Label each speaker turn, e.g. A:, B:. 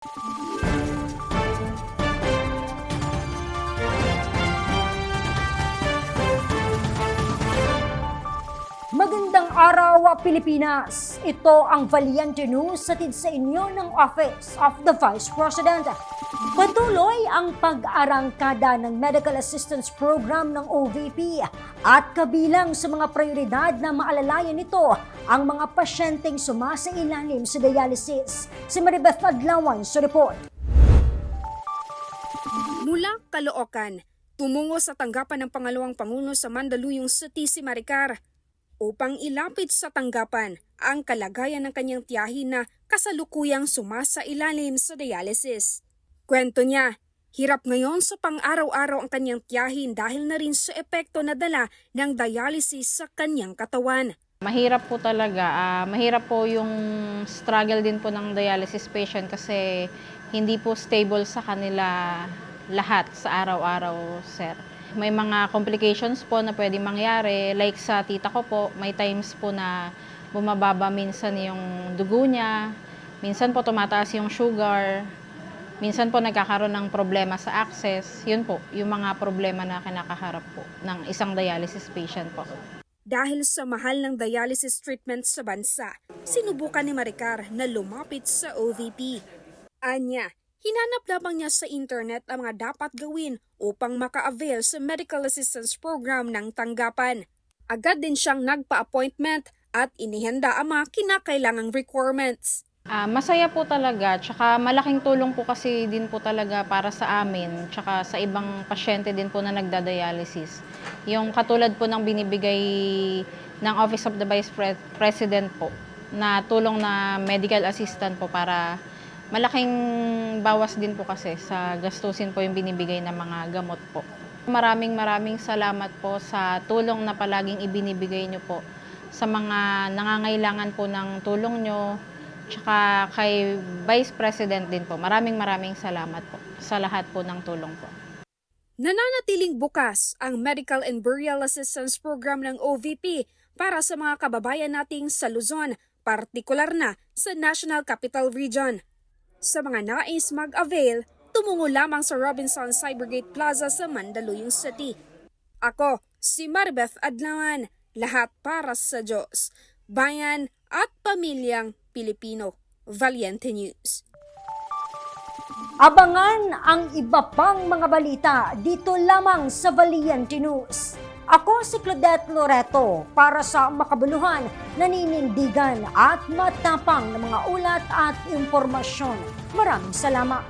A: Magandang araw, Pilipinas! Ito ang Valiente News hatid sa inyo ng Office of the Vice President. Patuloy ang pag-arangkada ng Medical Assistance Program ng OVP at kabilang sa mga prioridad na maalalayan nito ang mga pasyenteng sumasailalim sa dialysis. Si Maribeth Adlawan sa report.
B: Mula Caloocan, tumungo sa tanggapan ng pangalawang Pangulo sa Mandaluyong City si Maricar upang ilapit sa tanggapan ang kalagayan ng kanyang tiyahin na kasalukuyang sumasailalim sa dialysis. Kwento niya, hirap ngayon sa pang-araw-araw ang kanyang tiyahin dahil na rin sa epekto na dala ng dialysis sa kanyang katawan.
C: Mahirap po talaga. Mahirap po yung struggle din po ng dialysis patient kasi hindi po stable sa kanila lahat sa araw-araw, sir. May mga complications po na pwede mangyari. Like sa tita ko po, may times po na bumababa minsan yung dugo niya. Minsan po tumataas yung sugar. Minsan po nagkakaroon ng problema sa access. Yun po, yung mga problema na kinakaharap po ng isang dialysis patient po.
B: Dahil sa mahal ng dialysis treatment sa bansa, sinubukan ni Maricar na lumapit sa OVP. Anya, hinanap lamang niya sa internet ang mga dapat gawin upang maka-avail sa Medical Assistance Program ng tanggapan. Agad din siyang nagpa-appointment at inihanda ang mga kinakailangang requirements.
C: Masaya po talaga, tsaka malaking tulong po kasi din po talaga para sa amin, tsaka sa ibang pasyente din po na nagda-dialysis. Yung katulad po ng binibigay ng Office of the Vice President po, na tulong na medical assistant po para malaking bawas din po kasi sa gastusin po yung binibigay ng mga gamot po. Maraming salamat po sa tulong na palaging ibinibigay nyo po sa mga nangangailangan po ng tulong nyo, tsaka kay Vice President din po. Maraming salamat po sa lahat po ng tulong po.
B: Nananatiling bukas ang Medical and Burial Assistance Program ng OVP para sa mga kababayan nating sa Luzon, partikular na sa National Capital Region. Sa mga nais mag-avail, tumungo lamang sa Robinson Cybergate Plaza sa Mandaluyong City. Ako, si Maribeth Adlawan, lahat para sa Diyos, bayan at pamilyang Pilipino. Valiente News.
A: Abangan ang iba pang mga balita dito lamang sa Valiente News. Ako si Claudette Loreto para sa makabuluhan, naninindigan at matapang na mga ulat at impormasyon. Maraming salamat.